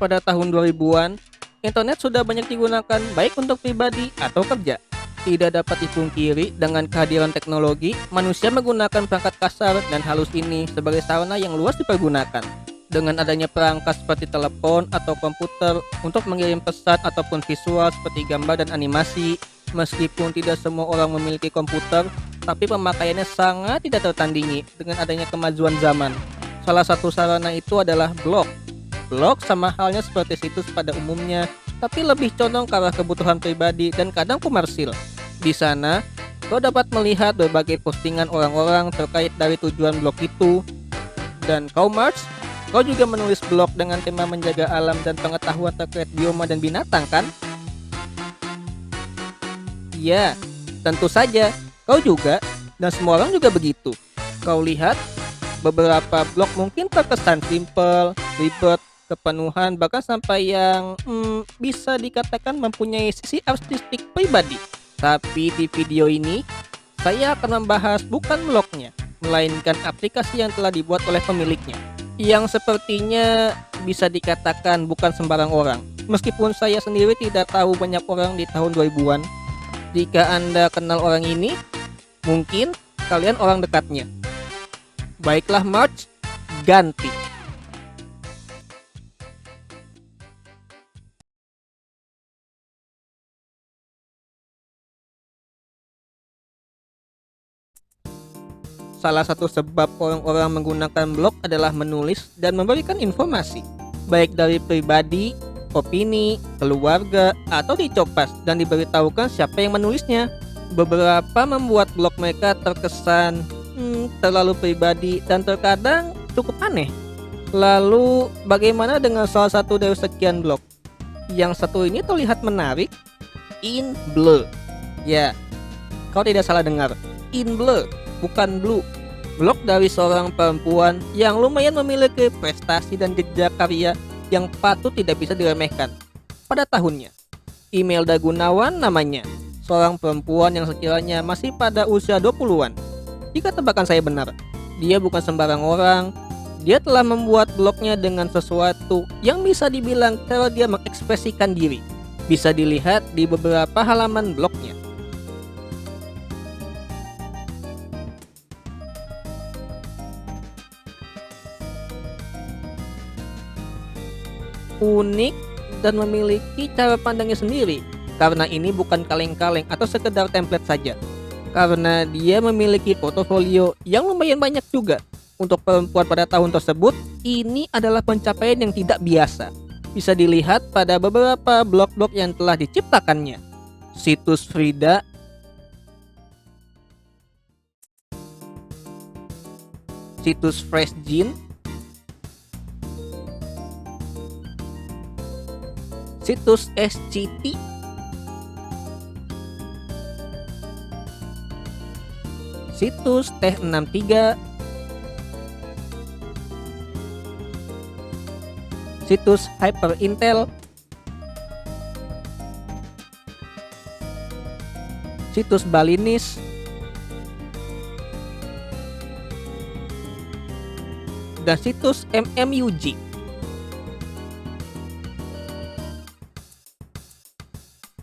Pada tahun 2000-an, internet sudah banyak digunakan baik untuk pribadi atau kerja. Tidak dapat dipungkiri dengan kehadiran teknologi, manusia menggunakan perangkat kasar dan halus ini sebagai sarana yang luas dipergunakan. Dengan adanya perangkat seperti telepon atau komputer untuk mengirim pesan ataupun visual seperti gambar dan animasi, meskipun tidak semua orang memiliki komputer, tapi pemakaiannya sangat tidak tertandingi dengan adanya kemajuan zaman. Salah satu sarana itu adalah blog. Blog sama halnya seperti situs pada umumnya, tapi lebih condong ke arah kebutuhan pribadi dan kadang komersil. Di sana, kau dapat melihat berbagai postingan orang-orang terkait dari tujuan blog itu. Dan kau March, kau juga menulis blog dengan tema menjaga alam dan pengetahuan terkait bioma dan binatang kan? Iya, tentu saja. Kau juga, dan semua orang juga begitu. Kau lihat, beberapa blog mungkin terkesan simple, ribet, kepenuhan, bahkan sampai yang bisa dikatakan mempunyai sisi artistik pribadi. Tapi di video ini, saya akan membahas bukan blognya, melainkan aplikasi yang telah dibuat oleh pemiliknya, yang sepertinya bisa dikatakan bukan sembarang orang. Meskipun saya sendiri tidak tahu banyak orang di tahun 2000-an. Jika Anda kenal orang ini, mungkin kalian orang dekatnya. Baiklah March, ganti. Salah satu sebab orang-orang menggunakan blog adalah menulis dan memberikan informasi, baik dari pribadi, opini, keluarga, atau dicopas dan diberitahukan siapa yang menulisnya. Beberapa membuat blog mereka terkesan terlalu pribadi dan terkadang cukup aneh. Lalu, bagaimana dengan salah satu dari sekian blog? Yang satu ini terlihat menarik, In Blue. Ya, kau tidak salah dengar, In Blue, bukan Blue. Blog dari seorang perempuan yang lumayan memiliki prestasi dan jejak karya yang patut tidak bisa diremehkan. Pada tahunnya, Imelda Gunawan namanya, seorang perempuan yang sekiranya masih pada usia 20-an. Jika tebakan saya benar, dia bukan sembarang orang. Dia telah membuat blognya dengan sesuatu yang bisa dibilang cara dia mengekspresikan diri. Bisa dilihat di beberapa halaman blognya. Unik dan memiliki cara pandangnya sendiri, karena ini bukan kaleng-kaleng atau sekedar template saja. Karena dia memiliki portofolio yang lumayan banyak juga. Untuk perempuan pada tahun tersebut, ini adalah pencapaian yang tidak biasa. Bisa dilihat pada beberapa blog-blog yang telah diciptakannya. Situs Frida, situs Fresh Jean, situs SCT, situs Teh 63, situs Hyperintel, situs Balinis, dan situs MMUG.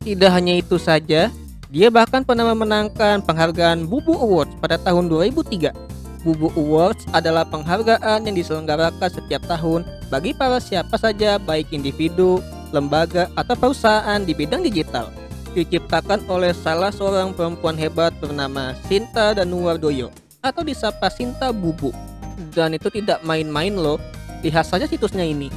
Tidak hanya itu saja, dia bahkan pernah memenangkan penghargaan Bubu Awards pada tahun 2003. Bubu Awards adalah penghargaan yang diselenggarakan setiap tahun bagi para siapa saja baik individu, lembaga, atau perusahaan di bidang digital. Diciptakan oleh salah seorang perempuan hebat bernama Sinta Danuardoyo atau disapa Sinta Bubu. Dan itu tidak main-main loh, lihat saja situsnya ini.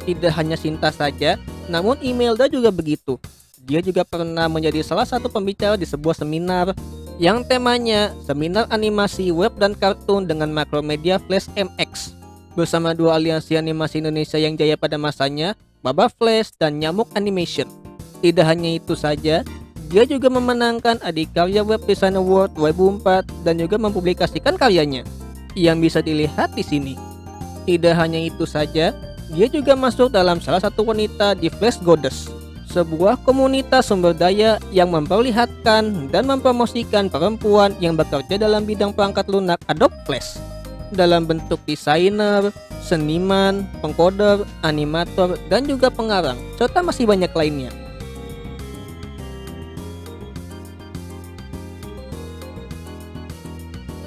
Tidak hanya Sinta saja, namun Imelda juga begitu. Dia juga pernah menjadi salah satu pembicara di sebuah seminar yang temanya Seminar Animasi Web dan Kartun dengan Makromedia Flash MX. Bersama dua aliansi animasi Indonesia yang jaya pada masanya, Baba Flash dan Nyamuk Animation. Tidak hanya itu saja, dia juga memenangkan Adikarya Web Design Award 2004 dan juga mempublikasikan karyanya yang bisa dilihat di sini. Tidak hanya itu saja, dia juga masuk dalam salah satu wanita di Flash Goddess, sebuah komunitas sumber daya yang memperlihatkan dan mempromosikan perempuan yang bekerja dalam bidang perangkat lunak Adobe Flash dalam bentuk desainer, seniman, pengkoder, animator, dan juga pengarang, serta masih banyak lainnya.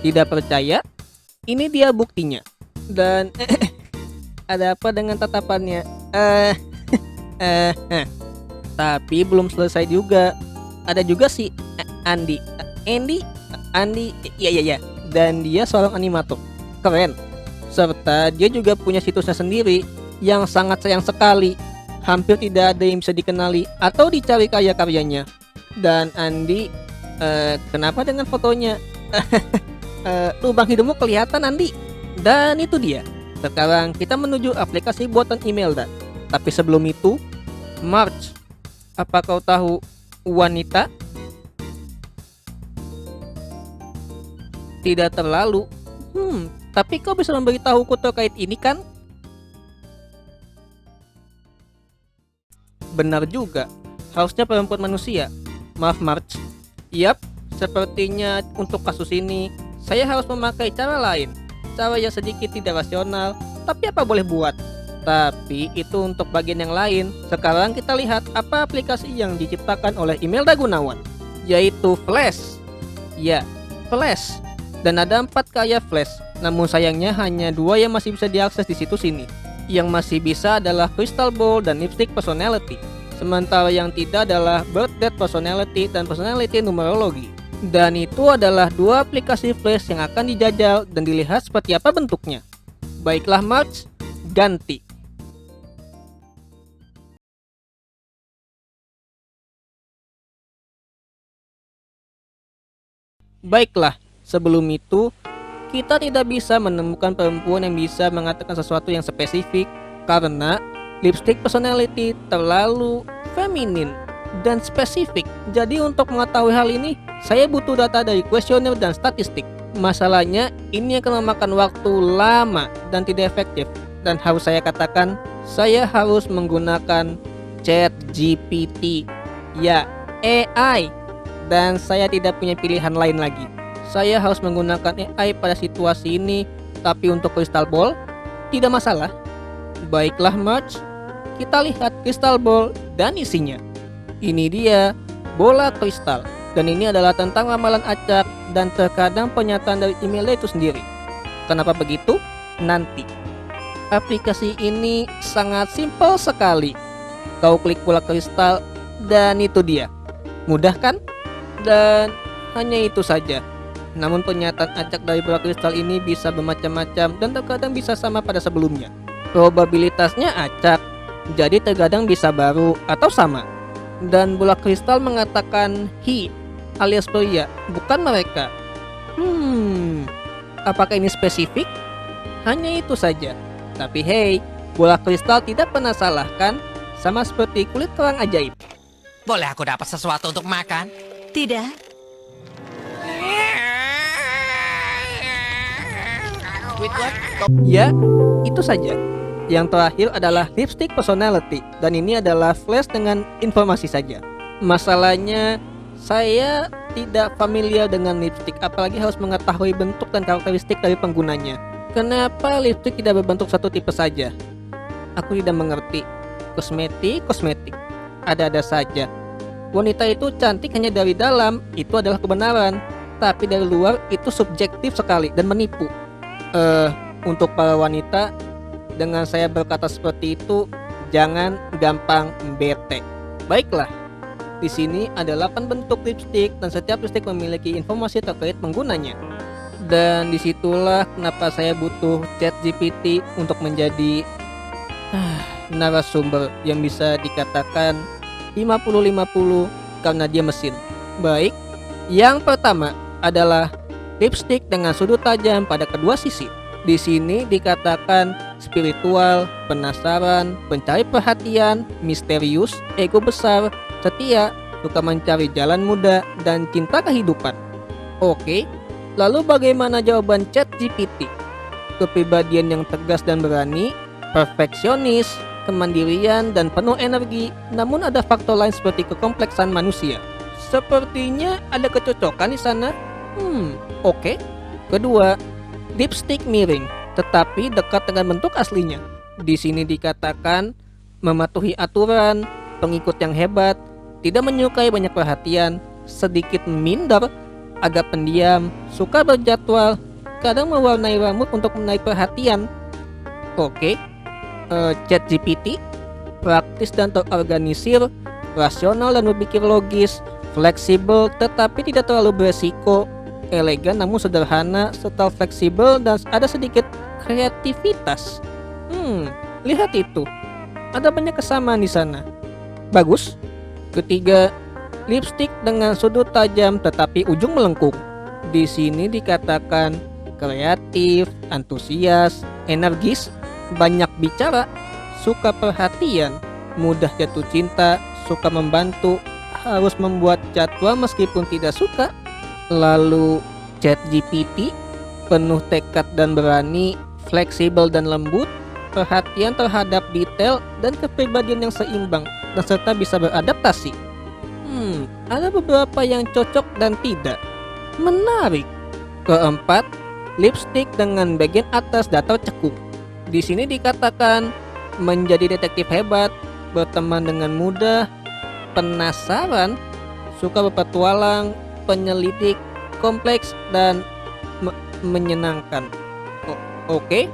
Tidak percaya? Ini dia buktinya. Dan ada apa dengan tatapannya? Tapi belum selesai juga. Ada juga si Andi. Iya. Dan dia seorang animator. Keren. Serta dia juga punya situsnya sendiri yang sangat sayang sekali. Hampir tidak ada yang bisa dikenali atau dicari karya-karyanya. Dan Andi, kenapa dengan fotonya? Lubang hidungmu kelihatan, Andi. Dan itu dia. Sekarang kita menuju aplikasi buatan Imelda. Tapi sebelum itu, March, apa kau tahu wanita? Tidak terlalu. Tapi kau bisa memberitahuku terkait ini kan? Benar juga. Harusnya perempuan manusia. Maaf, March. Yap, sepertinya untuk kasus ini saya harus memakai cara lain. Cara yang sedikit tidak rasional, tapi apa boleh buat. Tapi itu untuk bagian yang lain. Sekarang kita lihat apa aplikasi yang diciptakan oleh Imelda Gunawan, yaitu Flash. Ya, Flash. Dan ada 4 karya Flash. Namun sayangnya hanya 2 yang masih bisa diakses di situs ini. Yang masih bisa adalah Crystal Ball dan Lipstick Personality. Sementara yang tidak adalah Birth Date Personality dan Personality Numerology. Dan itu adalah 2 aplikasi Flash yang akan dijajal dan dilihat seperti apa bentuknya. Baiklah March, ganti. Baiklah, sebelum itu kita tidak bisa menemukan perempuan yang bisa mengatakan sesuatu yang spesifik karena Lipstick Personality terlalu feminin dan spesifik. Jadi untuk mengetahui hal ini, saya butuh data dari kuesioner dan statistik. Masalahnya, ini akan memakan waktu lama dan tidak efektif. Dan harus saya katakan, saya harus menggunakan ChatGPT. Ya, AI. Dan saya tidak punya pilihan lain lagi. Saya harus menggunakan AI pada situasi ini, tapi untuk Crystal Ball, tidak masalah. Baiklah March, kita lihat Crystal Ball dan isinya. Ini dia, bola kristal. Dan ini adalah tentang ramalan acak dan terkadang pernyataan dari emailnya itu sendiri. Kenapa begitu? Nanti. Aplikasi ini sangat simpel sekali. Kau klik bola kristal dan itu dia. Mudah kan? Dan hanya itu saja. Namun pernyataan acak dari bola kristal ini bisa bermacam-macam dan terkadang bisa sama pada sebelumnya. Probabilitasnya acak, jadi terkadang bisa baru atau sama. Dan bola kristal mengatakan he alias pria, bukan mereka. Apakah ini spesifik? Hanya itu saja. Tapi hey, bola kristal tidak pernah salah kan? Sama seperti kulit kerang ajaib. Boleh aku dapat sesuatu untuk makan? Tidak. Ya, itu saja. Yang terakhir adalah Lipstick Personality. Dan ini adalah Flash dengan informasi saja. Masalahnya, saya tidak familiar dengan lipstick, apalagi harus mengetahui bentuk dan karakteristik dari penggunanya. Kenapa lipstick tidak berbentuk satu tipe saja? Aku tidak mengerti. Kosmetik, ada-ada saja. Wanita itu cantik hanya dari dalam, itu adalah kebenaran. Tapi dari luar itu subjektif sekali dan menipu. Untuk para wanita, dengan saya berkata seperti itu, jangan gampang bete. Baiklah, di sini ada 8 bentuk lipstick dan setiap lipstick memiliki informasi terkait penggunanya. Dan disitulah kenapa saya butuh ChatGPT untuk menjadi narasumber yang bisa dikatakan 50-50 karena dia mesin. Baik, yang pertama adalah lipstick dengan sudut tajam pada kedua sisi. Di sini dikatakan spiritual, penasaran, pencari perhatian, misterius, ego besar, setia, suka mencari jalan muda, dan cinta kehidupan. Oke, lalu bagaimana jawaban ChatGPT? Kepribadian yang tegas dan berani, perfeksionis, kemandirian, dan penuh energi, namun ada faktor lain seperti kekompleksan manusia. Sepertinya ada kecocokan di sana. Oke. Kedua, lipstick miring, tetapi dekat dengan bentuk aslinya. Di sini dikatakan mematuhi aturan, pengikut yang hebat, tidak menyukai banyak perhatian, sedikit minder, agak pendiam, suka berjadwal, kadang mewarnai rambut untuk menarik perhatian. Oke. ChatGPT, praktis dan terorganisir, rasional dan berpikir logis, fleksibel tetapi tidak terlalu beresiko, elegan namun sederhana, serta fleksibel dan ada sedikit kreativitas. Lihat itu. Ada banyak kesamaan di sana. Bagus. Ketiga, lipstick dengan sudut tajam tetapi ujung melengkung. Di sini dikatakan kreatif, antusias, energis, banyak bicara, suka perhatian, mudah jatuh cinta, suka membantu, harus membuat jadwal meskipun tidak suka. Lalu ChatGPT, penuh tekad dan berani, fleksibel dan lembut, perhatian terhadap detail dan kepribadian yang seimbang, dan serta bisa beradaptasi. Ada beberapa yang cocok dan tidak. Menarik. Keempat, lipstick dengan bagian atas datar cekung. Di sini dikatakan menjadi detektif hebat, berteman dengan mudah, penasaran, suka berpetualang, penyelidik, kompleks, dan menyenangkan. Oke.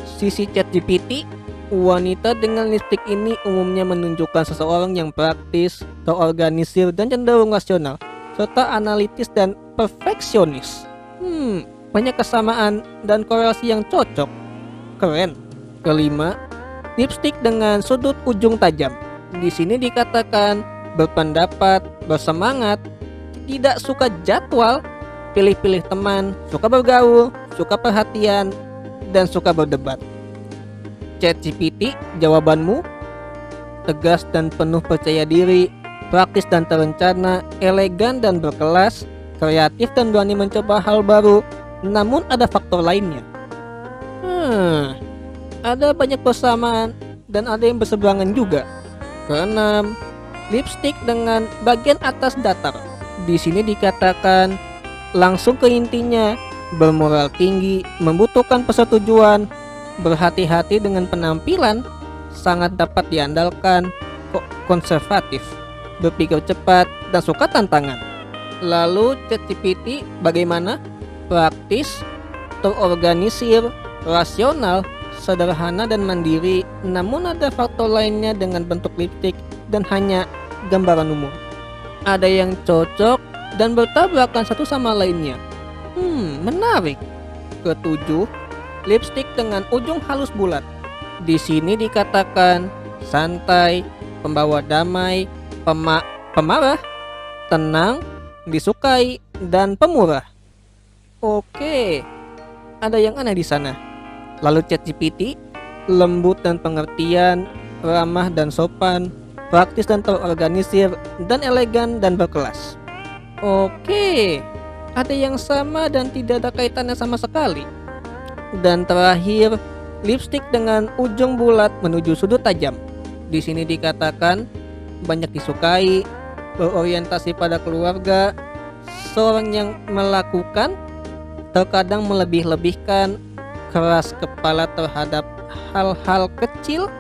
Sisi ChatGPT, wanita dengan lipstick ini umumnya menunjukkan seseorang yang praktis, terorganisir, dan cenderung rasional, serta analitis dan perfeksionis. Banyak kesamaan dan korelasi yang cocok. Keren. Kelima, lipstick dengan sudut ujung tajam. Di sini dikatakan berpendapat, bersemangat, tidak suka jadwal, pilih-pilih teman, suka bergaul, suka perhatian, dan suka berdebat. ChatGPT, jawabanmu tegas dan penuh percaya diri, praktis dan terencana, elegan dan berkelas, kreatif dan berani mencoba hal baru, namun ada faktor lainnya. Ada banyak persamaan dan ada yang berseberangan juga. Keenam, lipstick dengan bagian atas datar. Di sini dikatakan langsung ke intinya, bermoral tinggi, membutuhkan persetujuan, berhati-hati dengan penampilan, sangat dapat diandalkan, konservatif, berpikir cepat, dan suka tantangan. Lalu ChatGPT bagaimana? Praktis, terorganisir, rasional, sederhana dan mandiri, namun ada faktor lainnya dengan bentuk lipstick dan hanya gambaran umum. Ada yang cocok dan bertabrakan satu sama lainnya. Menarik. Ketujuh, lipstick dengan ujung halus bulat. Di sini dikatakan santai, pembawa damai, pemarah, tenang, disukai, dan pemurah. Oke, ada yang aneh di sana. Lalu ChatGPT, lembut dan pengertian, ramah dan sopan, praktis dan terorganisir, dan elegan dan berkelas. Oke, ada yang sama dan tidak ada kaitannya sama sekali. Dan terakhir, lipstick dengan ujung bulat menuju sudut tajam. Di sini dikatakan banyak disukai, berorientasi pada keluarga, seorang yang melakukan, terkadang melebih-lebihkan, keras kepala terhadap hal-hal kecil,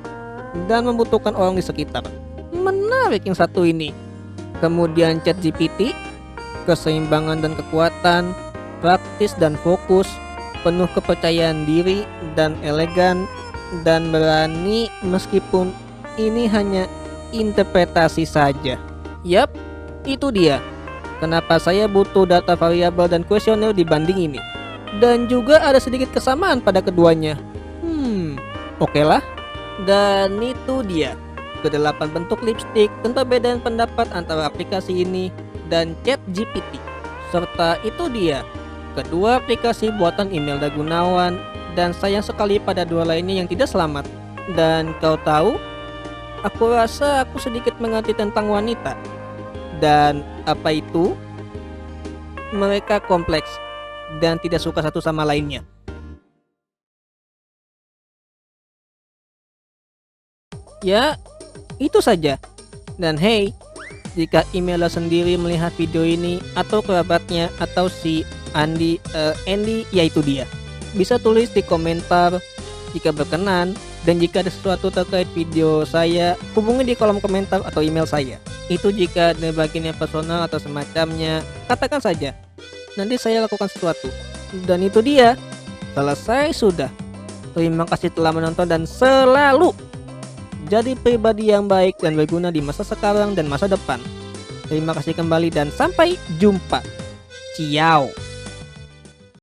dan membutuhkan orang di sekitar. Menarik yang satu ini. Kemudian ChatGPT, keseimbangan dan kekuatan, praktis dan fokus, penuh kepercayaan diri dan elegan, dan berani meskipun ini hanya interpretasi saja. Yap, itu dia. Kenapa saya butuh data variabel dan kuesioner dibanding ini. Dan juga ada sedikit kesamaan pada keduanya. Oke lah. Dan itu dia ke-8 bentuk lipstick dan perbedaan pendapat antara aplikasi ini dan ChatGPT. Serta itu dia kedua aplikasi buatan Imelda Gunawan, dan sayang sekali pada dua lainnya yang tidak selamat. Dan kau tahu, aku rasa aku sedikit mengerti tentang wanita. Dan apa itu? Mereka kompleks dan tidak suka satu sama lainnya. Ya, itu saja. Dan hey, jika emailer sendiri melihat video ini atau kerabatnya atau si Andy yaitu dia, bisa tulis di komentar jika berkenan, dan jika ada sesuatu terkait video saya, hubungi di kolom komentar atau email saya. Itu jika ada bagian yang personal atau semacamnya, katakan saja. Nanti saya lakukan sesuatu. Dan itu dia. Selesai sudah. Terima kasih telah menonton dan selalu jadi pribadi yang baik dan berguna di masa sekarang dan masa depan. Terima kasih kembali dan sampai jumpa. Ciao.